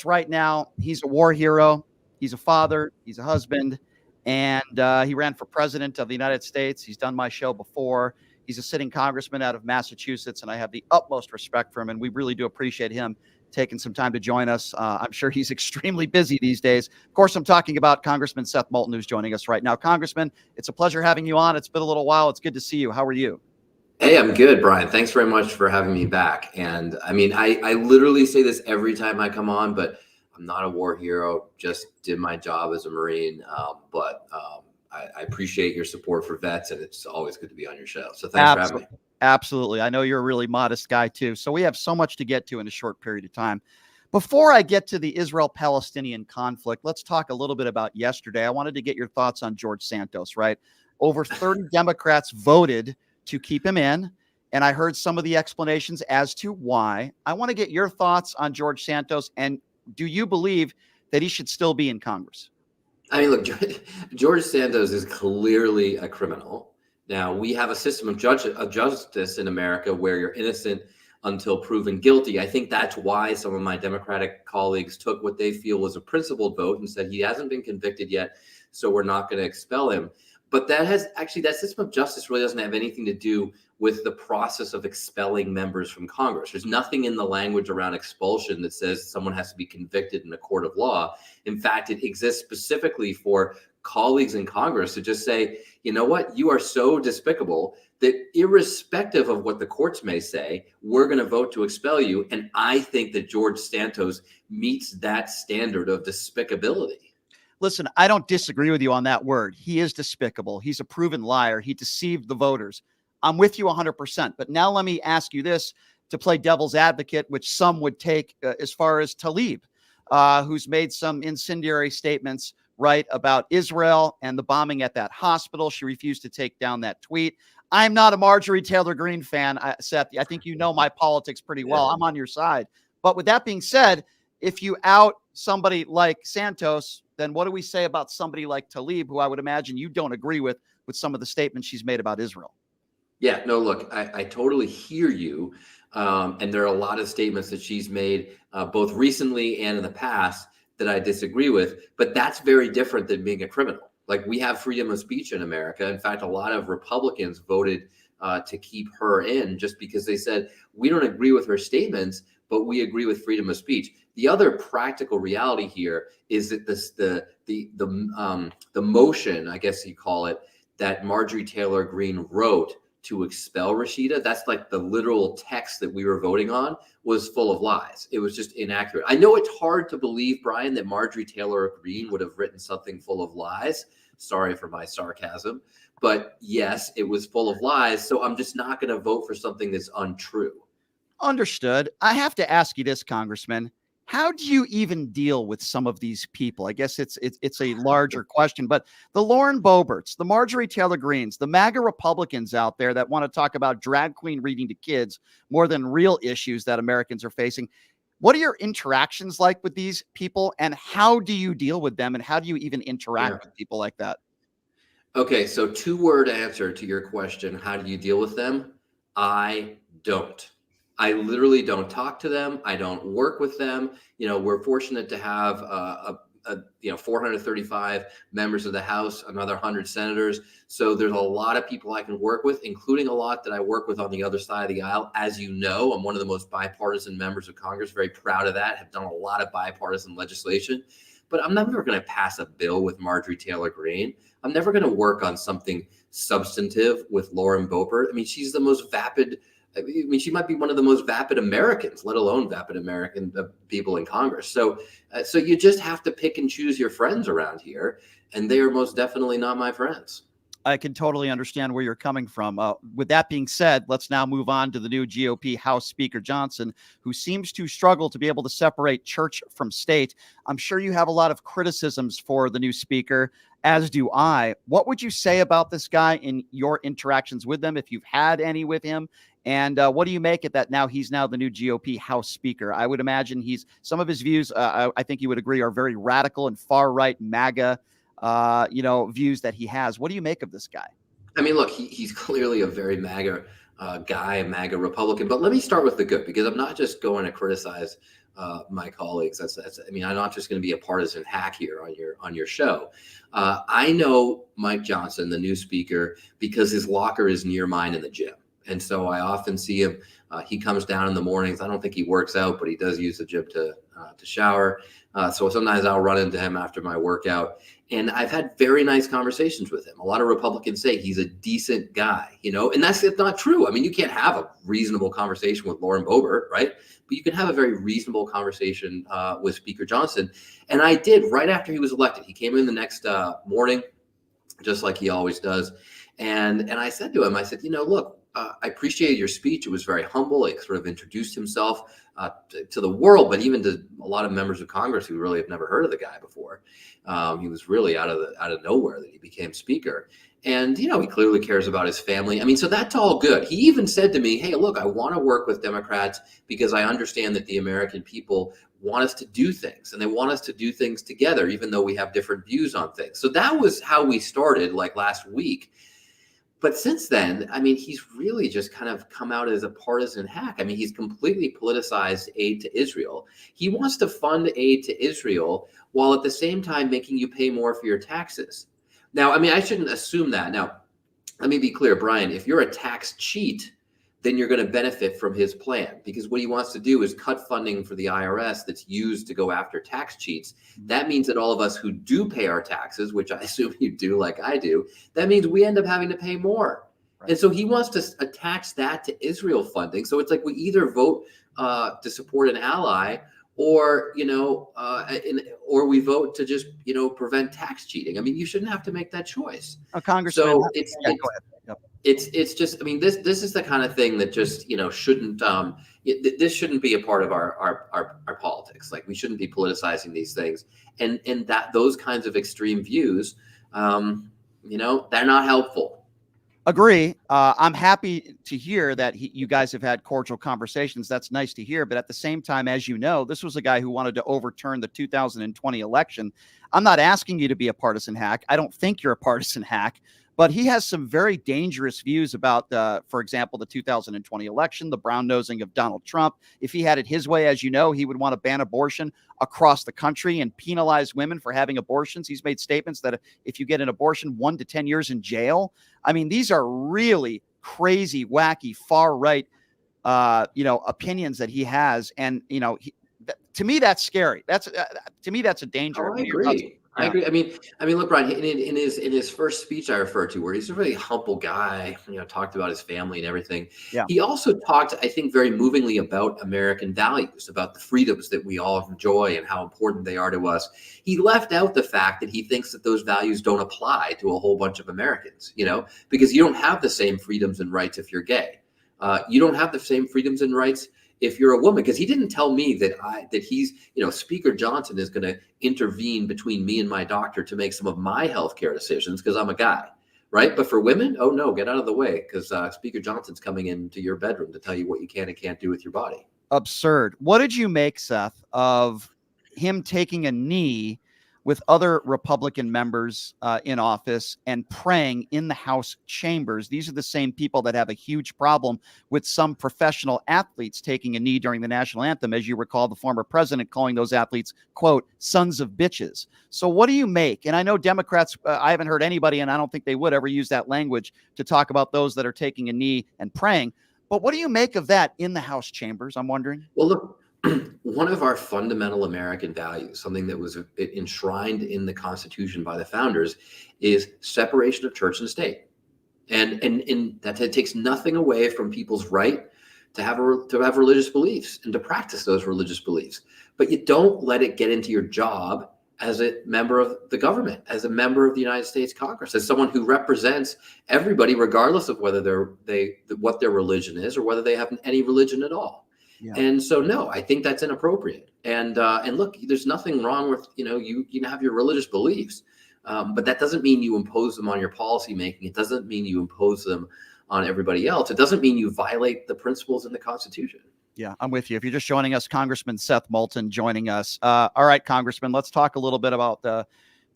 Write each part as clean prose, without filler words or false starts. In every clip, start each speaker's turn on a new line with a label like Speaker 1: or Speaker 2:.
Speaker 1: right now, he's a war hero. He's a father. He's a husband. And he ran for president of the United States. He's done my show before. He's a sitting congressman out of Massachusetts, and I have the utmost respect for him, and we really do appreciate him taking some time to join us. I'm sure he's extremely busy these days. Of course, I'm talking about Congressman Seth Moulton, who's joining us right now. Congressman, it's a pleasure having you on. It's been a little while. It's good to see you. How are you?
Speaker 2: Hey, I'm good, Brian. Thanks very much for having me back. And I mean, I literally say this every time I come on, but I'm not a war hero. Just did my job as a Marine. I appreciate your support for vets, and it's always good to be on your show. So thanks for having me.
Speaker 1: Absolutely. I know you're a really modest guy, too. So we have so much to get to in a short period of time. Before I get to the Israel-Palestinian conflict, let's talk a little bit about yesterday. I wanted to get your thoughts on George Santos, right? Over 30 Democrats voted to keep him in, and I heard some of the explanations as to why. I want to get your thoughts on George Santos, and do you believe that he should still be in Congress?
Speaker 2: I mean, look, George Santos is clearly a criminal. Now, we have a system of justice in America where you're innocent until proven guilty. I think that's why some of my Democratic colleagues took what they feel was a principled vote and said he hasn't been convicted yet, so we're not going to expel him. But that system of justice really doesn't have anything to do with the process of expelling members from Congress. There's nothing in the language around expulsion that says someone has to be convicted in a court of law. In fact, it exists specifically for colleagues in Congress to just say, you know what, you are so despicable that irrespective of what the courts may say, we're going to vote to expel you. And I think that George Santos meets that standard of despicability.
Speaker 1: Listen, I don't disagree with you on that word. He is despicable. He's a proven liar. He deceived the voters. I'm with you 100%. But now let me ask you this to play devil's advocate, which some would take as far as Tlaib, who's made some incendiary statements, right, about Israel and the bombing at that hospital. She refused to take down that tweet. I'm not a Marjorie Taylor Greene fan, Seth. I think you know my politics pretty well. I'm on your side. But with that being said, if you out somebody like Santos, then what do we say about somebody like Tlaib, who I would imagine you don't agree with some of the statements she's made about Israel?
Speaker 2: Yeah, no, look, I totally hear you. And there are a lot of statements that she's made both recently and in the past that I disagree with. But that's very different than being a criminal. Like, we have freedom of speech in America. In fact, a lot of Republicans voted to keep her in just because they said, we don't agree with her statements, but we agree with freedom of speech. The other practical reality here is that the motion, I guess you call it, that Marjorie Taylor Greene wrote to expel Rashida, that's like the literal text that we were voting on, was full of lies. It was just inaccurate. I know it's hard to believe, Brian, that Marjorie Taylor Greene would have written something full of lies. Sorry for my sarcasm. But yes, it was full of lies. So I'm just not going to vote for something that's untrue.
Speaker 1: Understood. I have to ask you this, Congressman. How do you even deal with some of these people? I guess it's a larger question, but the Lauren Boeberts, the Marjorie Taylor Greenes, the MAGA Republicans out there that want to talk about drag queen reading to kids more than real issues that Americans are facing. What are your interactions like with these people, and how do you deal with them, and how do you even interact with people like that?
Speaker 2: Okay, so 2-word answer to your question. How do you deal with them? I don't. I literally don't talk to them. I don't work with them. You know, we're fortunate to have 435 members of the House, another 100 senators. So there's a lot of people I can work with, including a lot that I work with on the other side of the aisle. As you know, I'm one of the most bipartisan members of Congress. Very proud of that. Have done a lot of bipartisan legislation. But I'm never going to pass a bill with Marjorie Taylor Greene. I'm never going to work on something substantive with Lauren Boebert. I mean, she's the most vapid. I mean, she might be one of the most vapid Americans, let alone vapid American people in Congress. So you just have to pick and choose your friends around here, and they are most definitely not my friends.
Speaker 1: I can totally understand where you're coming from. With that being said, let's now move on to the new GOP House Speaker Johnson, who seems to struggle to be able to separate church from state. I'm sure you have a lot of criticisms for the new speaker, as do I. What would you say about this guy in your interactions with him, if you've had any with him? And what do you make it that now he's the new GOP House Speaker? I would imagine some of his views, I think you would agree, are very radical and far right MAGA views that he has. What do you make of this guy?
Speaker 2: I mean, look, he's clearly a very MAGA guy, a MAGA Republican. But let me start with the good, because I'm not just going to criticize my colleagues. I mean, I'm not just going to be a partisan hack here on your show. I know Mike Johnson, the new speaker, because his locker is near mine in the gym. And so I often see him. He comes down in the mornings. I don't think he works out, but he does use the gym to shower. So sometimes I'll run into him after my workout. And I've had very nice conversations with him. A lot of Republicans say he's a decent guy, and that's not true. I mean, you can't have a reasonable conversation with Lauren Boebert, right? But you can have a very reasonable conversation with Speaker Johnson. And I did right after he was elected. He came in the next morning, just like he always does. And I said to him, I said, look, I appreciated your speech. It was very humble. It sort of introduced himself to the world, but even to a lot of members of Congress who really have never heard of the guy before. He was really out of nowhere that he became speaker. And, he clearly cares about his family. I mean, so that's all good. He even said to me, hey, look, I want to work with Democrats because I understand that the American people want us to do things, and they want us to do things together, even though we have different views on things. So that was how we started last week. But since then, I mean, he's really just kind of come out as a partisan hack. I mean, he's completely politicized aid to Israel. He wants to fund aid to Israel while at the same time making you pay more for your taxes. Now, I mean, I shouldn't assume that. Now, let me be clear, Brian, if you're a tax cheat, then you're going to benefit from his plan, because what he wants to do is cut funding for the IRS that's used to go after tax cheats. That means that all of us who do pay our taxes, which I assume you do like I do, that means we end up having to pay more. Right. And so he wants to attach that to Israel funding. So it's like we either vote to support an ally, or or we vote to just prevent tax cheating. I mean, you shouldn't have to make that choice.
Speaker 1: Congressman,
Speaker 2: so
Speaker 1: go ahead. Yep.
Speaker 2: It's just, I mean, this is the kind of thing that just shouldn't this shouldn't be a part of our politics. Like, we shouldn't be politicizing these things, and that those kinds of extreme views, they're not helpful.
Speaker 1: Agree. I'm happy to hear that you guys have had cordial conversations. That's nice to hear. But at the same time, as you know, this was a guy who wanted to overturn the 2020 election. I'm not asking you to be a partisan hack. I don't think you're a partisan hack. But he has some very dangerous views about, for example, the 2020 election, the brown nosing of Donald Trump. If he had it his way, as you know, he would want to ban abortion across the country and penalize women for having abortions. He's made statements that if you get an abortion, 1 to 10 years in jail. I mean, these are really crazy, wacky, far right, opinions that he has. And, to me, that's scary. To me, that's a danger.
Speaker 2: Oh, I agree. I agree. I mean, look, Brian, in his first speech I referred to, where he's a really humble guy, talked about his family and everything. Yeah. He also talked, I think, very movingly about American values, about the freedoms that we all enjoy and how important they are to us. He left out the fact that he thinks that those values don't apply to a whole bunch of Americans, because you don't have the same freedoms and rights if you're gay. You don't have the same freedoms and rights if you're a woman, because he didn't tell me that he's, Speaker Johnson is going to intervene between me and my doctor to make some of my healthcare decisions because I'm a guy, right? But for women, oh no, get out of the way, because Speaker Johnson's coming into your bedroom to tell you what you can and can't do with your body.
Speaker 1: Absurd. What did you make, Seth, of him taking a knee with other Republican members in office and praying in the House chambers? These are the same people that have a huge problem with some professional athletes taking a knee during the national anthem. As you recall, the former president calling those athletes, quote, sons of bitches. So what do you make? And I know Democrats, I haven't heard anybody, and I don't think they would ever use that language to talk about those that are taking a knee and praying. But what do you make of that in the House chambers? I'm wondering.
Speaker 2: Well, look, one of our fundamental American values, something that was enshrined in the Constitution by the founders, is separation of church and state, and that takes nothing away from people's right to have religious beliefs and to practice those religious beliefs. But you don't let it get into your job as a member of the government, as a member of the United States Congress, as someone who represents everybody, regardless of whether what their religion is or whether they have any religion at all. Yeah. And so, no, I think that's inappropriate. And look, there's nothing wrong with, you can have your religious beliefs, but that doesn't mean you impose them on your policy making. It doesn't mean you impose them on everybody else. It doesn't mean you violate the principles in the Constitution.
Speaker 1: Yeah, I'm with you. If you're just joining us, Congressman Seth Moulton joining us. All right, Congressman, let's talk a little bit about the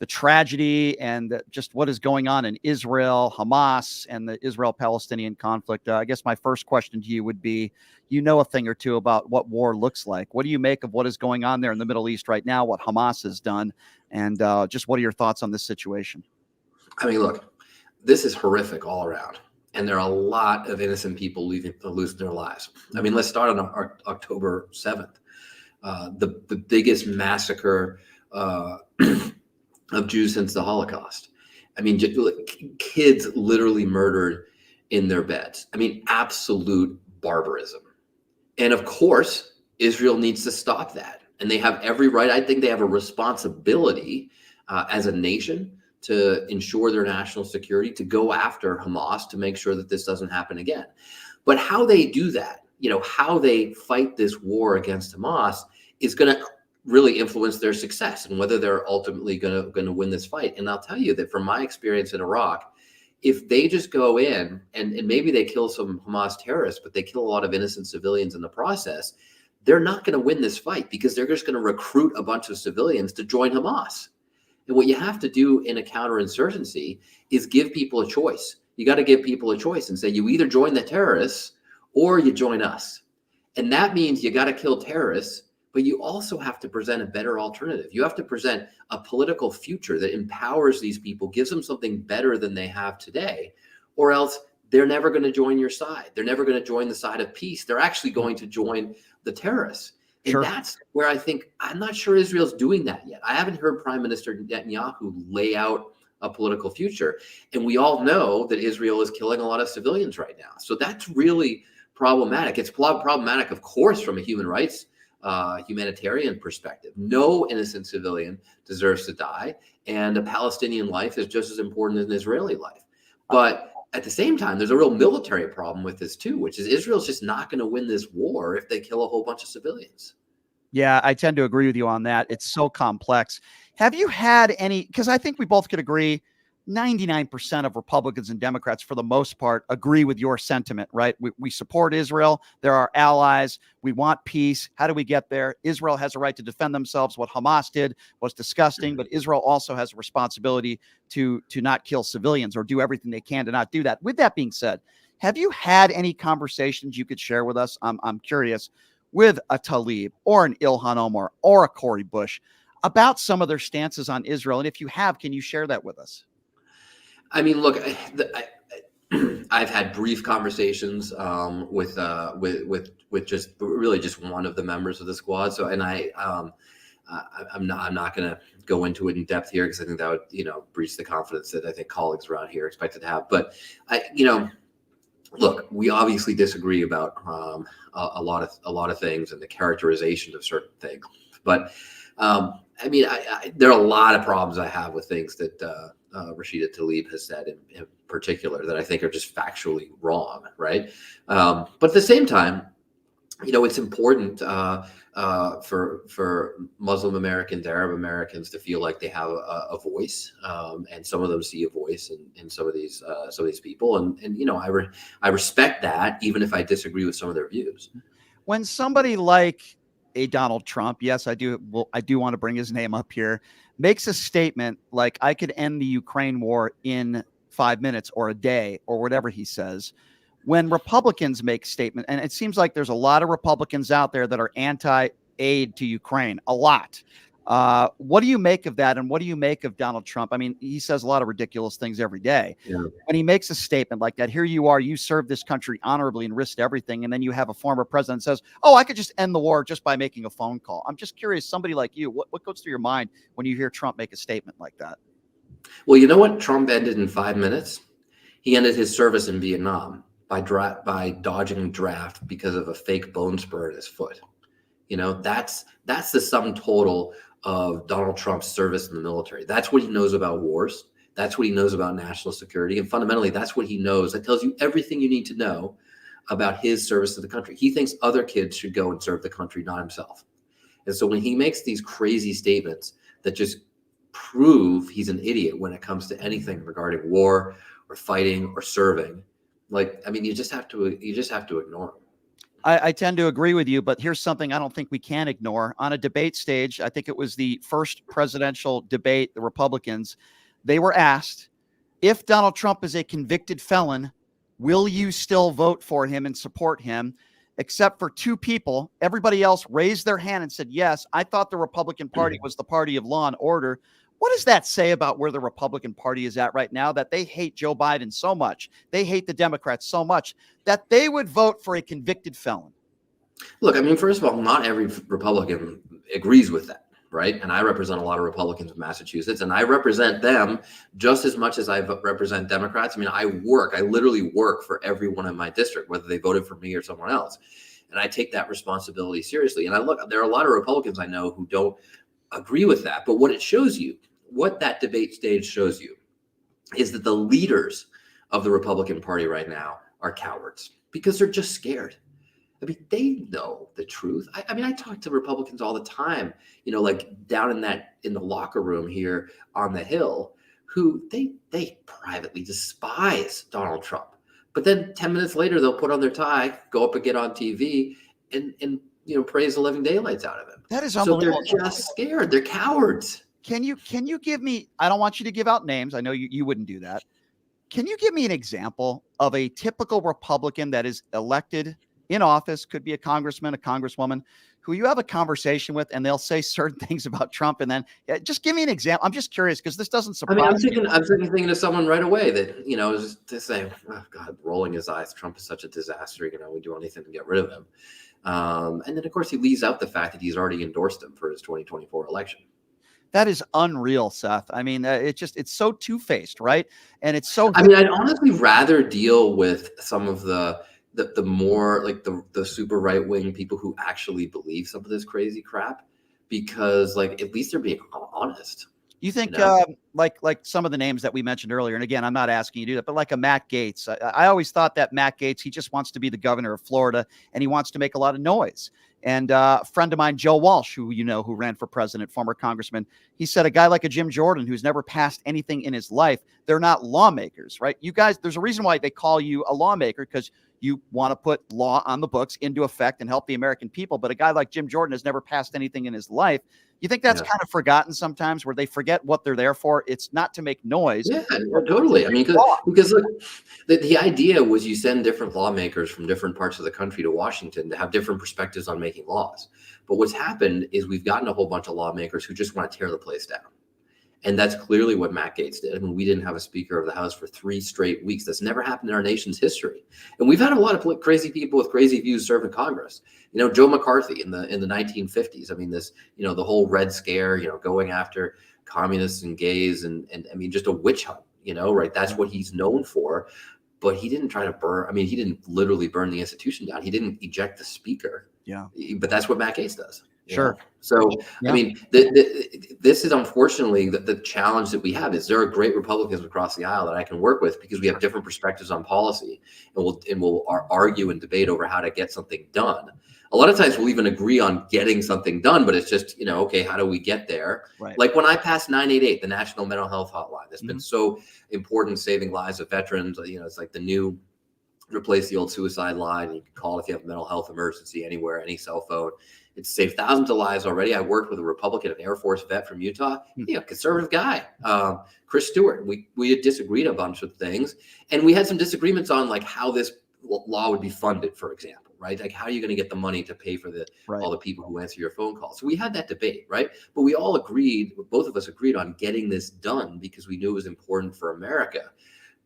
Speaker 1: the tragedy and just what is going on in Israel, Hamas, and the Israel-Palestinian conflict. I guess my first question to you would be, you know a thing or two about what war looks like. What do you make of what is going on there in the Middle East right now, what Hamas has done, and just what are your thoughts on this situation?
Speaker 2: I mean, look, this is horrific all around. And there are a lot of innocent people losing their lives. I mean, let's start on October 7th, the biggest massacre of Jews since the Holocaust. I mean, kids literally murdered in their beds. I mean, absolute barbarism. And of course, Israel needs to stop that. And they have every right. I think they have a responsibility as a nation to ensure their national security, to go after Hamas, to make sure that this doesn't happen again. But how they do that, how they fight this war against Hamas is going to really influence their success and whether they're ultimately going to win this fight. And I'll tell you that from my experience in Iraq, if they just go in and maybe they kill some Hamas terrorists, but they kill a lot of innocent civilians in the process, they're not going to win this fight because they're just going to recruit a bunch of civilians to join Hamas. And what you have to do in a counterinsurgency is give people a choice. You got to give people a choice and say, you either join the terrorists or you join us. And that means you got to kill terrorists, but you also have to present a better alternative. You have to present a political future that empowers these people, gives them something better than they have today, or else they're never going to join your side. They're never going to join the side of peace. They're actually going to join the terrorists. And
Speaker 1: Sure.
Speaker 2: That's where I think, I'm not sure Israel's doing that yet. I haven't heard Prime Minister Netanyahu lay out a political future. And we all know that Israel is killing a lot of civilians right now. So that's really problematic. It's problematic, of course, from a human rights, humanitarian perspective. No innocent civilian deserves to die. And a Palestinian life is just as important as an Israeli life. But at the same time, there's a real military problem with this too, which is Israel's just not going to win this war if they kill a whole bunch of civilians.
Speaker 1: Yeah, I tend to agree with you on that. It's so complex. Have you had any, because I think we both could agree 99% of Republicans and Democrats, for the most part, agree with your sentiment, right? We support Israel. They're our allies. We want peace. How do we get there? Israel has a right to defend themselves. What Hamas did was disgusting, but Israel also has a responsibility to not kill civilians or do everything they can to not do that. With that being said, have you had any conversations you could share with us? I'm curious, with a Tlaib or an Ilhan Omar or a Cori Bush about some of their stances on Israel. And if you have, can you share that with us?
Speaker 2: I mean, look, I've had brief conversations with just really just one of the members of the squad. So, and I'm not going to go into it in depth here because I think that would breach the confidence that I think colleagues around here expected to have. But look, we obviously disagree about a lot of things and the characterization of certain things. But I mean, there are a lot of problems I have with things that Rashida Tlaib has said in particular that I think are just factually wrong, right? But at the same time, it's important for Muslim Americans, Arab Americans to feel like they have a voice, and some of them see a voice in some of these people, and I respect that, even if I disagree with some of their views.
Speaker 1: When somebody like a Donald Trump, yes, I do want to bring his name up here, makes a statement like, I could end the Ukraine war in 5 minutes or a day or whatever he says. When Republicans make statements, and it seems like there's a lot of Republicans out there that are anti-aid to Ukraine, a lot. What do you make of that? And what do you make of Donald Trump? I mean, he says a lot of ridiculous things every day.
Speaker 2: Yeah.
Speaker 1: When he makes a statement like that, here you are, you served this country honorably and risked everything. And then you have a former president says, oh, I could just end the war just by making a phone call. I'm just curious, somebody like you, what goes through your mind when you hear Trump make a statement like that?
Speaker 2: Well, you know what Trump ended in 5 minutes? He ended his service in Vietnam by dodging draft because of a fake bone spur in his foot. That's the sum total of Donald Trump's service in the military. That's what he knows about wars. That's what he knows about national security. And fundamentally, that's what he knows. That tells you everything you need to know about his service to the country. He thinks other kids should go and serve the country, not himself. And so when he makes these crazy statements that just prove he's an idiot when it comes to anything regarding war or fighting or serving, you just have to ignore him.
Speaker 1: I tend to agree with you, but here's something I don't think we can ignore. On a debate stage, I think it was the first presidential debate, the Republicans, they were asked, if Donald Trump is a convicted felon, will you still vote for him and support him? Except for two people, everybody else raised their hand and said, yes, I thought the Republican Party was the party of law and order. What does that say about where the Republican Party is at right now? That they hate Joe Biden so much, they hate the Democrats so much that they would vote for a convicted felon.
Speaker 2: Look, I mean, first of all, not every Republican agrees with that, right? And I represent a lot of Republicans in Massachusetts, and I represent them just as much as I represent Democrats. I mean, I literally work for everyone in my district, whether they voted for me or someone else. And I take that responsibility seriously. And there are a lot of Republicans I know who don't agree with that. But what it shows you, what that debate stage shows you, is that the leaders of the Republican Party right now are cowards because they're just scared. I mean, they know the truth. I mean, I talk to Republicans all the time, like down in the locker room here on the Hill, who they privately despise Donald Trump. But then 10 minutes later, they'll put on their tie, go up and get on TV and praise the living daylights out of him.
Speaker 1: That is unbelievable.
Speaker 2: So they're just scared. They're cowards.
Speaker 1: Can you give me, I don't want you to give out names. I know you wouldn't do that. Can you give me an example of a typical Republican that is elected in office, could be a congressman, a congresswoman, who you have a conversation with and they'll say certain things about Trump, and then just give me an example. I'm just curious because this doesn't surprise me.
Speaker 2: I'm thinking of someone right away that, is to say, oh God, rolling his eyes, Trump is such a disaster, we do anything to get rid of him. And then of course he leaves out the fact that he's already endorsed him for his 2024 election.
Speaker 1: That is unreal, Seth. I mean, it's so two-faced, right? And it's so.
Speaker 2: I mean, I'd honestly rather deal with some of the more like the super right wing people who actually believe some of this crazy crap, because at least they're being honest.
Speaker 1: You think like some of the names that we mentioned earlier, and again, I'm not asking you to do that, but like a Matt Gaetz. I always thought that Matt Gaetz, he just wants to be the governor of Florida and he wants to make a lot of noise. And a friend of mine, Joe Walsh, who ran for president, former congressman, he said a guy like a Jim Jordan who's never passed anything in his life, they're not lawmakers, right? You guys, there's a reason why they call you a lawmaker, because you want to put law on the books into effect and help the American people. But a guy like Jim Jordan has never passed anything in his life. You think that's kind of forgotten sometimes, where they forget what they're there for? It's not to make noise.
Speaker 2: Yeah, totally. I mean, because look, the idea was you send different lawmakers from different parts of the country to Washington to have different perspectives on making laws. But what's happened is we've gotten a whole bunch of lawmakers who just want to tear the place down. And that's clearly what Matt Gaetz did. I mean, we didn't have a Speaker of the House for 3 straight weeks. That's never happened in our nation's history. And we've had a lot of crazy people with crazy views serve in Congress. Joe McCarthy in the 1950s. I mean, this, the whole Red Scare, going after communists and gays, and I mean, just a witch hunt, right? That's what he's known for. But he didn't try to burn. I mean, he didn't literally burn the institution down. He didn't eject the Speaker.
Speaker 1: Yeah.
Speaker 2: But that's what Matt Gaetz does.
Speaker 1: Sure.
Speaker 2: So, yeah. I mean, this is unfortunately the challenge that we have. Is there are great Republicans across the aisle that I can work with, because we have different perspectives on policy, and we'll argue and debate over how to get something done. A lot of times we'll even agree on getting something done, but it's just, okay, how do we get there?
Speaker 1: Right.
Speaker 2: Like when I passed 988, the National Mental Health Hotline, that's been so important, saving lives of veterans. It's like the new, replace the old suicide line. You can call if you have a mental health emergency anywhere, any cell phone. It's saved thousands of lives already. I worked with a Republican, an Air Force vet from Utah, conservative guy, Chris Stewart. We had disagreed a bunch of things, and we had some disagreements on like how this law would be funded, for example, right? Like, how are you going to get the money to pay for all the people who answer your phone calls? So we had that debate, right? But we all agreed, both of us agreed on getting this done because we knew it was important for America.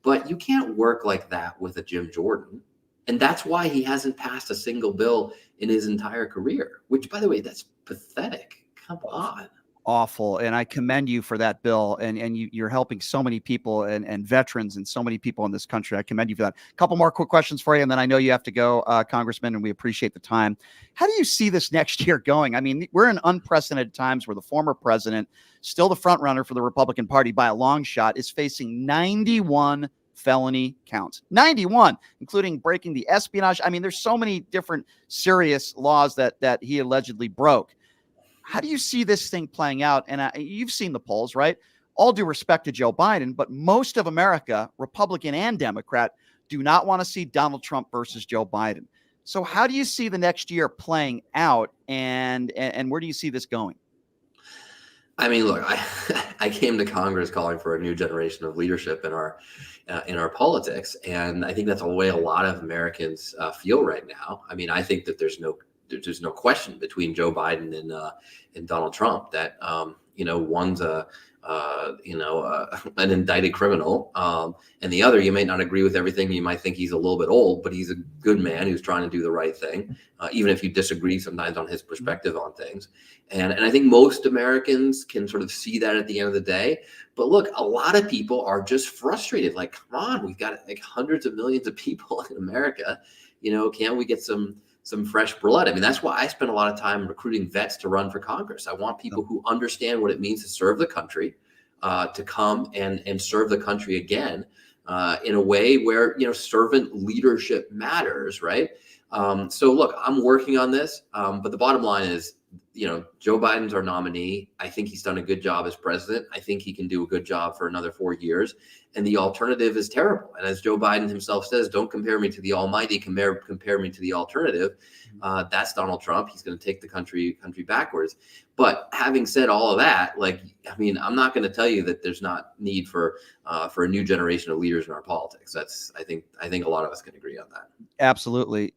Speaker 2: But you can't work like that with a Jim Jordan. And that's why he hasn't passed a single bill in his entire career, which, by the way, that's pathetic. Come on.
Speaker 1: Awful. And I commend you for that bill. And you're helping so many people and veterans and so many people in this country. I commend you for that. A couple more quick questions for you, and then I know you have to go, Congressman, and we appreciate the time. How do you see this next year going? I mean, we're in unprecedented times where the former president, still the front runner for the Republican Party by a long shot, is facing 91 felony counts, 91, including breaking the espionage. I mean, there's so many different serious laws that he allegedly broke. How do you see this thing playing out? And you've seen the polls, right? All due respect to Joe Biden, but most of America, Republican and Democrat, do not want to see Donald Trump versus Joe Biden. So how do you see the next year playing out, and where do you see this going?
Speaker 2: I mean, look, I came to Congress calling for a new generation of leadership in our politics, and I think that's the way a lot of Americans feel right now. I mean, I think that there's no question between Joe Biden and Donald Trump that one's an indicted criminal, and the other, you may not agree with everything. You might think he's a little bit old, but he's a good man who's trying to do the right thing, even if you disagree sometimes on his perspective on things. And I think most Americans can sort of see that at the end of the day. But look, a lot of people are just frustrated. Like, come on, we've got like hundreds of millions of people in America. Can't we get some fresh blood? I mean, that's why I spend a lot of time recruiting vets to run for Congress. I want people who understand what it means to serve the country, to come and serve the country again, in a way where, servant leadership matters, right? So look, I'm working on this, but the bottom line is, Joe Biden's our nominee. I think he's done a good job as president. I think he can do a good job for another 4 years. And the alternative is terrible. And as Joe Biden himself says, don't compare me to the almighty, compare me to the alternative. That's Donald Trump. He's going to take the country backwards. But having said all of that, I'm not going to tell you that there's not need for a new generation of leaders in our politics. I think a lot of us can agree on that.
Speaker 1: Absolutely.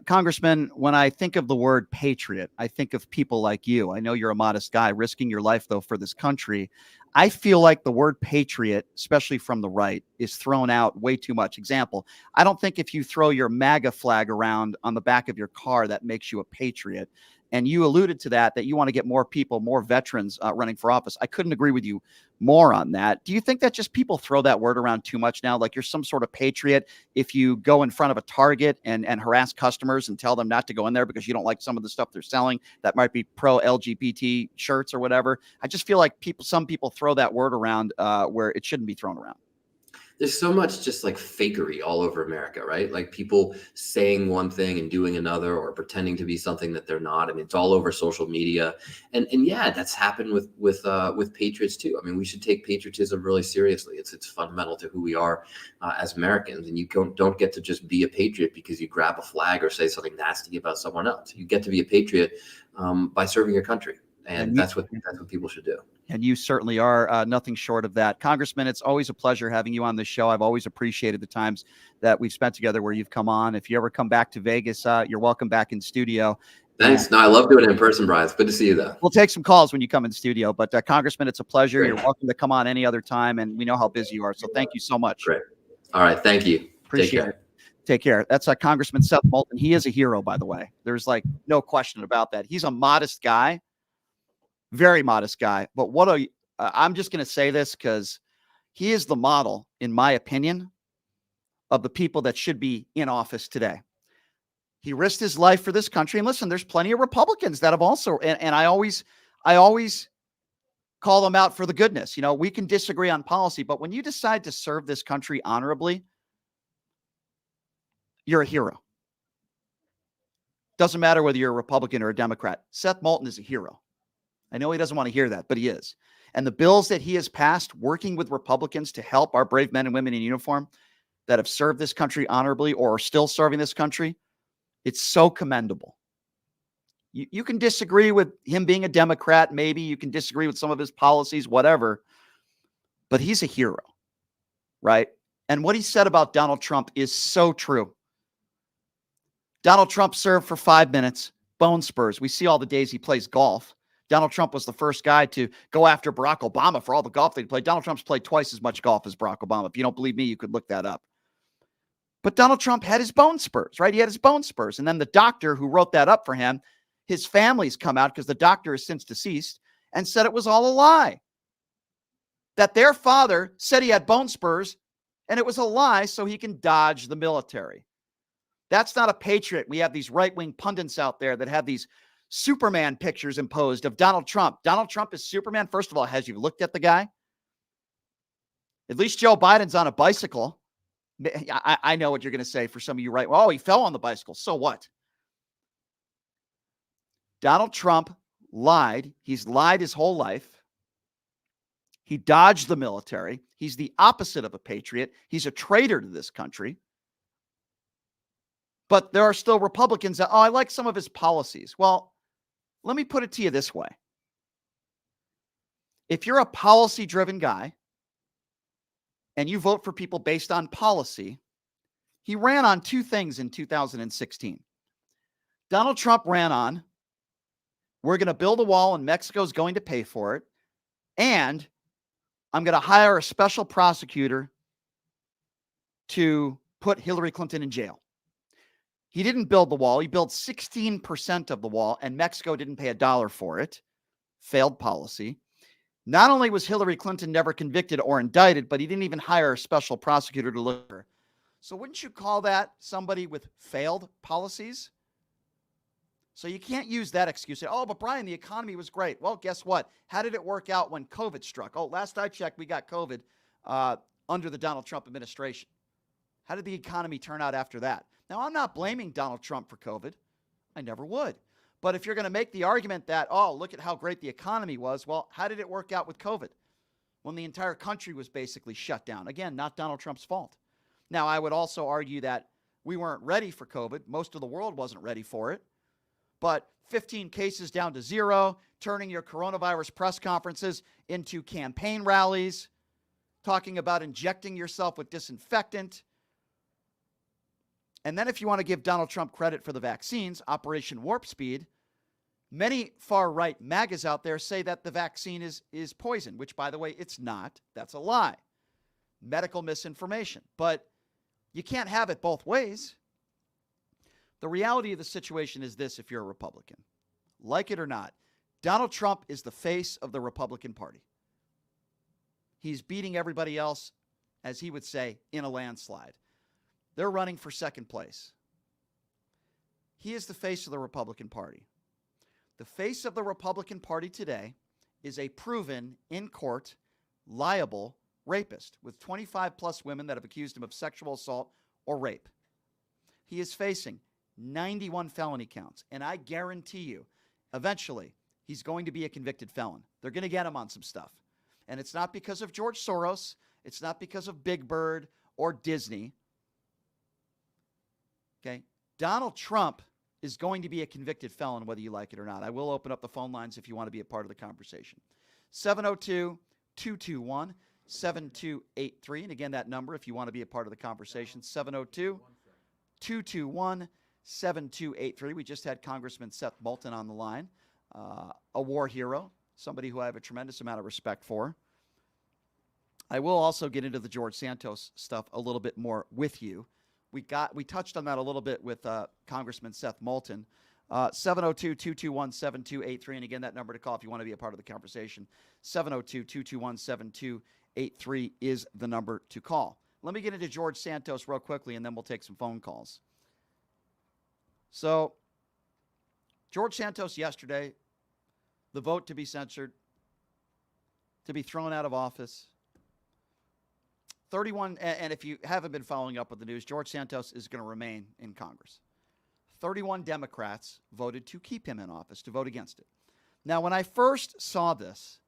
Speaker 1: Congressman, when I think of the word patriot, I think of people like you. I know you're a modest guy risking your life, though, for this country. I feel like the word patriot, especially from the right, is thrown out way too much. Example, I don't think if you throw your MAGA flag around on the back of your car, that makes you a patriot. And you alluded to that you want to get more people, more veterans running for office. I couldn't agree with you more on that. Do you think that just people throw that word around too much now? Like you're some sort of patriot if you go in front of a Target and harass customers and tell them not to go in there because you don't like some of the stuff they're selling that might be pro-LGBT shirts or whatever. I just feel like some people throw that word around where it shouldn't be thrown around.
Speaker 2: There's so much just like fakery all over America, right? Like people saying one thing and doing another, or pretending to be something that they're not. I mean, it's all over social media, and yeah, that's happened with patriots too. I mean, we should take patriotism really seriously. It's fundamental to who we are as Americans, and you don't get to just be a patriot because you grab a flag or say something nasty about someone else. You get to be a patriot by serving your country. And that's what people should do.
Speaker 1: And you certainly are nothing short of that. Congressman, it's always a pleasure having you on this show. I've always appreciated the times that we've spent together where you've come on. If you ever come back to Vegas, you're welcome back in studio.
Speaker 2: Thanks. No, I love doing it in person, Brian. It's good to see you, though.
Speaker 1: We'll take some calls when you come in studio. But Congressman, it's a pleasure. Great. You're welcome to come on any other time. And we know how busy you are. So thank you so much.
Speaker 2: Great. All right. Thank you.
Speaker 1: Appreciate it. Take care. That's Congressman Seth Moulton. He is a hero, by the way. There's no question about that. He's a modest guy. Very modest guy. But I'm just going to say this because he is the model, in my opinion, of the people that should be in office today. He risked his life for this country. And listen, there's plenty of Republicans that have also, and I always call them out for the goodness. We can disagree on policy, but when you decide to serve this country honorably, you're a hero. Doesn't matter whether you're a Republican or a Democrat. Seth Moulton is a hero. I know he doesn't want to hear that, but he is. And the bills that he has passed working with Republicans to help our brave men and women in uniform that have served this country honorably or are still serving this country, it's so commendable. You can disagree with him being a Democrat. Maybe you can disagree with some of his policies, whatever, but he's a hero, right? And what he said about Donald Trump is so true. Donald Trump served for 5 minutes, bone spurs. We see all the days he plays golf. Donald Trump was the first guy to go after Barack Obama for all the golf that he played. Donald Trump's played twice as much golf as Barack Obama. If you don't believe me, you could look that up. But Donald Trump had his bone spurs, right? He had his bone spurs. And then the doctor who wrote that up for him, his family's come out because the doctor is since deceased and said it was all a lie. That their father said he had bone spurs and it was a lie so he can dodge the military. That's not a patriot. We have these right-wing pundits out there that have these Superman pictures imposed of Donald Trump. Donald Trump is Superman. First of all, has you looked at the guy? At least Joe Biden's on a bicycle. I know what you're going to say for some of you, right? Well, he fell on the bicycle. So what? Donald Trump lied. He's lied his whole life. He dodged the military. He's the opposite of a patriot. He's a traitor to this country. But there are still Republicans that, I like some of his policies. Well, let me put it to you this way. If you're a policy-driven guy and you vote for people based on policy, he ran on two things in 2016. Donald Trump ran on, we're going to build a wall and Mexico's going to pay for it, and I'm going to hire a special prosecutor to put Hillary Clinton in jail. He didn't build the wall. He built 16% of the wall, and Mexico didn't pay $1 for it. Failed policy. Not only was Hillary Clinton never convicted or indicted, but he didn't even hire a special prosecutor to look at her. So wouldn't you call that somebody with failed policies? So you can't use that excuse. Oh, but Brian, the economy was great. Well, guess what? How did it work out when COVID struck? Oh, last I checked, we got COVID under the Donald Trump administration. How did the economy turn out after that? Now, I'm not blaming Donald Trump for COVID. I never would. But if you're going to make the argument that, oh, look at how great the economy was, well, how did it work out with COVID when the entire country was basically shut down? Again, not Donald Trump's fault. Now, I would also argue that we weren't ready for COVID. Most of the world wasn't ready for it. But 15 cases down to 0, turning your coronavirus press conferences into campaign rallies, talking about injecting yourself with disinfectant. And then if you want to give Donald Trump credit for the vaccines, Operation Warp Speed, many far-right MAGAs out there say that the vaccine is poison, which, by the way, it's not. That's a lie. Medical misinformation. But you can't have it both ways. The reality of the situation is this, if you're a Republican. Like it or not, Donald Trump is the face of the Republican Party. He's beating everybody else, as he would say, in a landslide. They're running for second place. He is the face of the Republican Party. The face of the Republican Party today is a proven, in court, liable rapist with 25 plus women that have accused him of sexual assault or rape. He is facing 91 felony counts, and I guarantee you, eventually, he's going to be a convicted felon. They're going to get him on some stuff. And it's not because of George Soros. It's not because of Big Bird or Disney. Okay? Donald Trump is going to be a convicted felon, whether you like it or not. I will open up the phone lines if you want to be a part of the conversation. 702-221-7283. And again, that number, if you want to be a part of the conversation, 702-221-7283. We just had Congressman Seth Moulton on the line, a war hero, somebody who I have a tremendous amount of respect for. I will also get into the George Santos stuff a little bit more with you. We touched on that a little bit with Congressman Seth Moulton. 702-221-7283. And again, that number to call if you want to be a part of the conversation. 702-221-7283 is the number to call. Let me get into George Santos real quickly, and then we'll take some phone calls. So, George Santos yesterday, the vote to be censored, to be thrown out of office. 31, and if you haven't been following up with the news, George Santos is going to remain in Congress. 31 Democrats voted to keep him in office, to vote against it. Now, when I first saw this,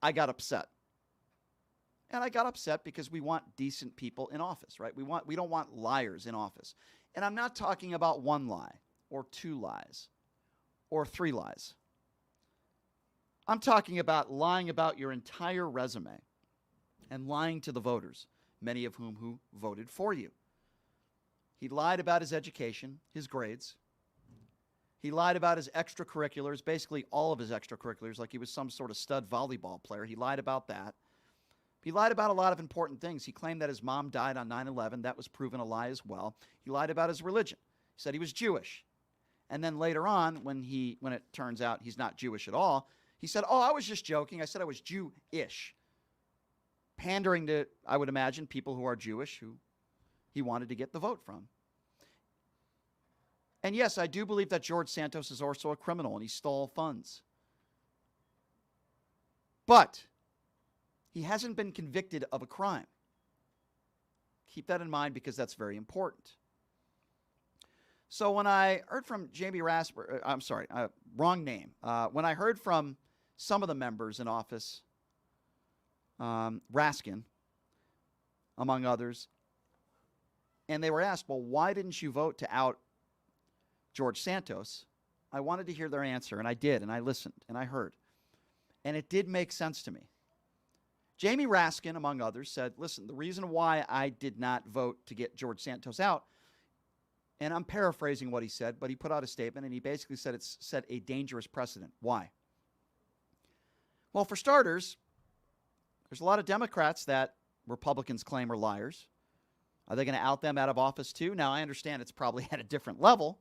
Speaker 1: I got upset. And I got upset because we want decent people in office, right? We don't want liars in office. And I'm not talking about one lie or two lies or three lies. I'm talking about lying about your entire resume and lying to the voters, many of whom who voted for you. He lied about his education, his grades. He lied about his extracurriculars, basically all of his extracurriculars, like he was some sort of stud volleyball player. He lied about that. He lied about a lot of important things. He claimed that his mom died on 9/11. That was proven a lie as well. He lied about his religion. He said he was Jewish. And then later on, when it turns out he's not Jewish at all, he said, I was just joking. I said I was Jew-ish. Pandering to, I would imagine, people who are Jewish who he wanted to get the vote from. And yes, I do believe that George Santos is also a criminal and he stole funds. But he hasn't been convicted of a crime. Keep that in mind because that's very important. So when I heard from Jamie Rasper, wrong name. When I heard from some of the members in office, Raskin, among others, and they were asked, well, why didn't you vote to out George Santos? I wanted to hear their answer, and I did, and I listened, and I heard. And it did make sense to me. Jamie Raskin, among others, said, listen, the reason why I did not vote to get George Santos out, and I'm paraphrasing what he said, but he put out a statement, and he basically said it's set a dangerous precedent. Why? Well, for starters, there's a lot of Democrats that Republicans claim are liars. Are they going to out them out of office too? Now, I understand it's probably at a different level.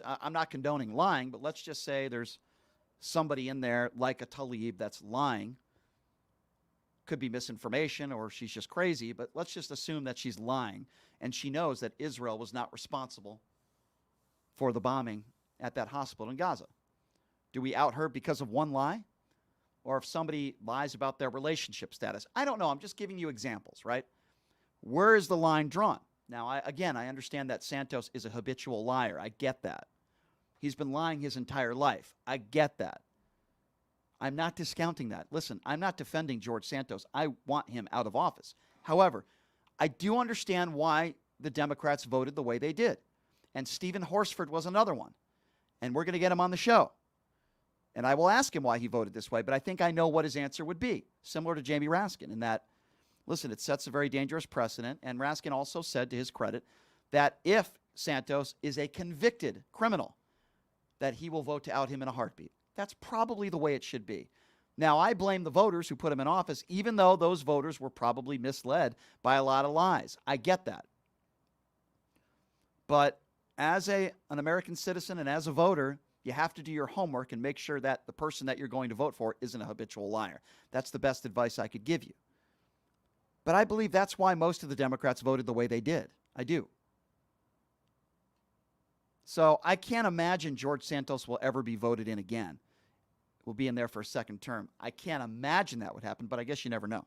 Speaker 1: I'm not condoning lying, but let's just say there's somebody in there like a Tlaib that's lying. Could be misinformation or she's just crazy, but let's just assume that she's lying and she knows that Israel was not responsible for the bombing at that hospital in Gaza. Do we out her because of one lie? Or if somebody lies about their relationship status? I don't know. I'm just giving you examples, right? Where is the line drawn? Now, I understand that Santos is a habitual liar. I get that. He's been lying his entire life. I get that. I'm not discounting that. Listen, I'm not defending George Santos. I want him out of office. However, I do understand why the Democrats voted the way they did. And Stephen Horsford was another one. And we're going to get him on the show. And I will ask him why he voted this way, but I think I know what his answer would be, similar to Jamie Raskin, in that, listen, it sets a very dangerous precedent. And Raskin also said, to his credit, that if Santos is a convicted criminal, that he will vote to out him in a heartbeat. That's probably the way it should be. Now, I blame the voters who put him in office, even though those voters were probably misled by a lot of lies. I get that. But as an American citizen and as a voter, you have to do your homework and make sure that the person that you're going to vote for isn't a habitual liar. That's the best advice I could give you. But I believe that's why most of the Democrats voted the way they did. I do. So I can't imagine George Santos will ever be voted in again. Will be in there for a second term. I can't imagine that would happen, but I guess you never know.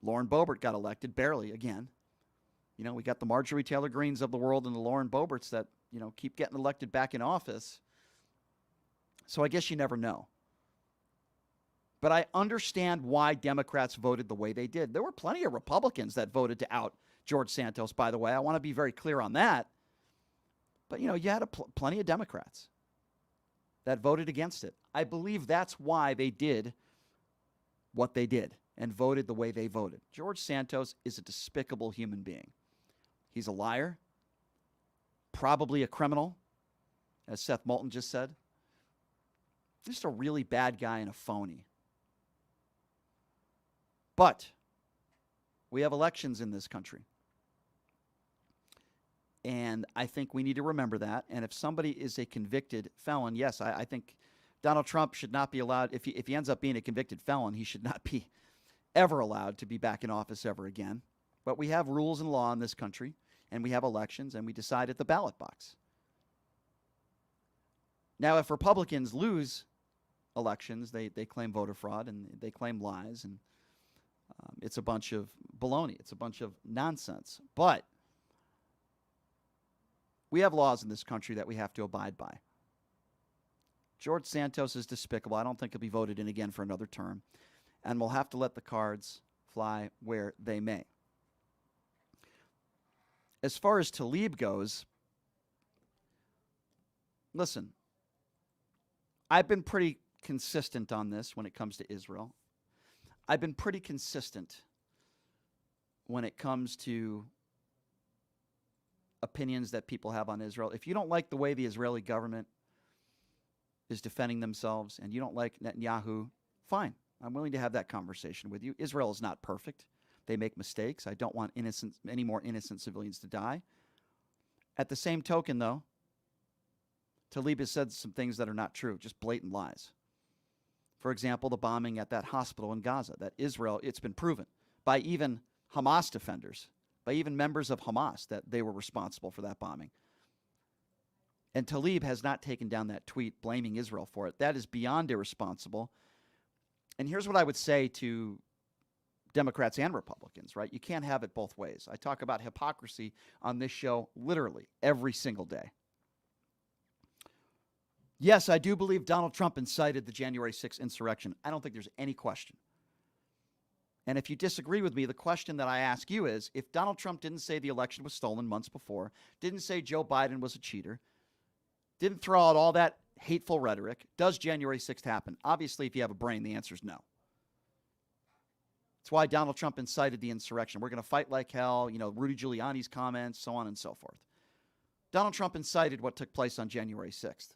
Speaker 1: Lauren Boebert got elected, barely, again. You know, we got the Marjorie Taylor Greens of the world and the Lauren Boeberts that, you know, keep getting elected back in office. So I guess you never know. But I understand why Democrats voted the way they did. There were plenty of Republicans that voted to out George Santos, by the way. I want to be very clear on that. But, you know, you had plenty of Democrats that voted against it. I believe that's why they did what they did and voted the way they voted. George Santos is a despicable human being. He's a liar, probably a criminal, as Seth Moulton just said. Just a really bad guy and a phony. But we have elections in this country. And I think we need to remember that. And if somebody is a convicted felon, yes, I think Donald Trump should not be allowed, if he ends up being a convicted felon, he should not be ever allowed to be back in office ever again. But we have rules and law in this country, and we have elections, and we decide at the ballot box. Now, if Republicans lose elections, they claim voter fraud, and they claim lies, and it's a bunch of baloney. It's a bunch of nonsense. But we have laws in this country that we have to abide by. George Santos is despicable. I don't think he'll be voted in again for another term. And we'll have to let the cards fly where they may. As far as Tlaib goes, listen, I've been pretty consistent on this when it comes to Israel. I've been pretty consistent when it comes to opinions that people have on Israel. If you don't like the way the Israeli government is defending themselves and you don't like Netanyahu, fine. I'm willing to have that conversation with you. Israel is not perfect. They make mistakes. I don't want any more innocent civilians to die. At the same token, though, Tlaib has said some things that are not true, just blatant lies. For example, the bombing at that hospital in Gaza, that Israel, it's been proven by even Hamas defenders, by even members of Hamas, that they were responsible for that bombing. And Tlaib has not taken down that tweet blaming Israel for it. That is beyond irresponsible. And here's what I would say to Democrats and Republicans, right? You can't have it both ways. I talk about hypocrisy on this show literally every single day. Yes, I do believe Donald Trump incited the January 6th insurrection. I don't think there's any question. And if you disagree with me, the question that I ask you is, if Donald Trump didn't say the election was stolen months before, didn't say Joe Biden was a cheater, didn't throw out all that hateful rhetoric, does January 6th happen? Obviously, if you have a brain, the answer is no. That's why Donald Trump incited the insurrection. We're going to fight like hell, Rudy Giuliani's comments, so on and so forth. Donald Trump incited what took place on January 6th.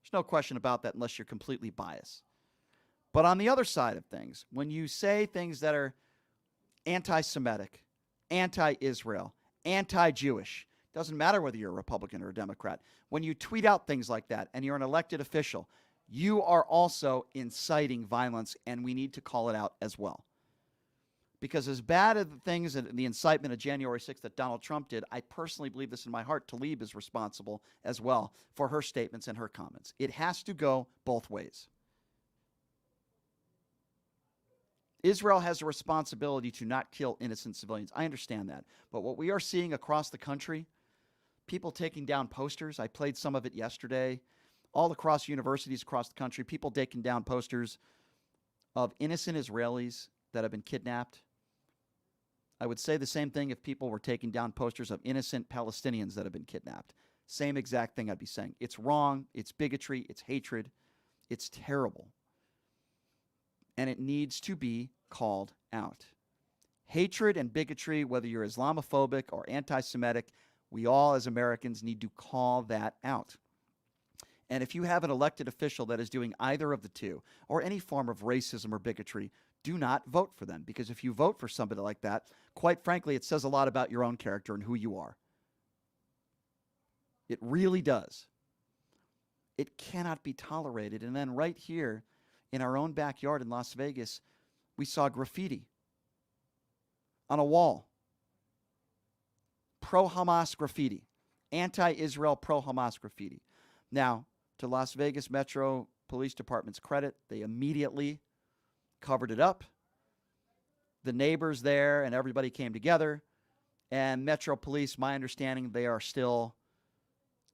Speaker 1: There's no question about that unless you're completely biased. But on the other side of things, when you say things that are anti-Semitic, anti-Israel, anti-Jewish, doesn't matter whether you're a Republican or a Democrat, when you tweet out things like that and you're an elected official, you are also inciting violence, and we need to call it out as well. Because as bad as the things and the incitement of January 6th that Donald Trump did, I personally believe this in my heart, Tlaib is responsible as well for her statements and her comments. It has to go both ways. Israel has a responsibility to not kill innocent civilians. I understand that. But what we are seeing across the country, people taking down posters, I played some of it yesterday, all across universities across the country, people taking down posters of innocent Israelis that have been kidnapped. I would say the same thing if people were taking down posters of innocent Palestinians that have been kidnapped. Same exact thing I'd be saying. It's wrong. It's bigotry. It's hatred. It's terrible. And it needs to be called out. Hatred and bigotry, whether you're Islamophobic or anti-Semitic, we all as Americans need to call that out. And if you have an elected official that is doing either of the two, or any form of racism or bigotry, do not vote for them. Because if you vote for somebody like that, quite frankly, it says a lot about your own character and who you are. It really does. It cannot be tolerated. And then right here in our own backyard in Las Vegas, we saw graffiti on a wall. Pro-Hamas graffiti. Anti-Israel, pro-Hamas graffiti. Now, to Las Vegas Metro Police Department's credit, they immediately covered it up. The neighbors there and everybody came together. And Metro Police, my understanding, they are still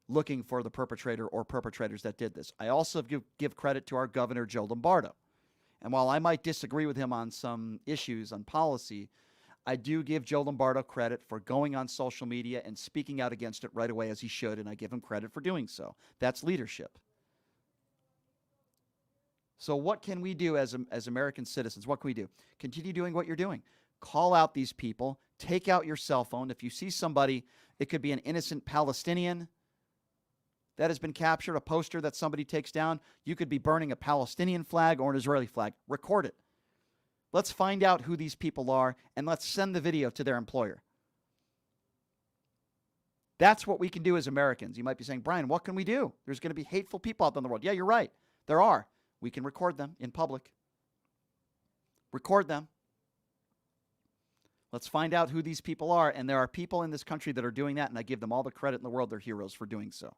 Speaker 1: looking for the perpetrator or perpetrators that did this. I also give credit to our governor, Joe Lombardo. And while I might disagree with him on some issues on policy, I do give Joe Lombardo credit for going on social media and speaking out against it right away, as he should, and I give him credit for doing so. That's leadership. So what can we do as American citizens? What can we do? Continue doing what you're doing. Call out these people. Take out your cell phone. If you see somebody, it could be an innocent Palestinian that has been captured, a poster that somebody takes down. You could be burning a Palestinian flag or an Israeli flag. Record it. Let's find out who these people are, and let's send the video to their employer. That's what we can do as Americans. You might be saying, Brian, what can we do? There's going to be hateful people out there in the world. Yeah, you're right. There are. We can record them in public. Record them. Let's find out who these people are. And there are people in this country that are doing that, and I give them all the credit in the world. They're heroes for doing so.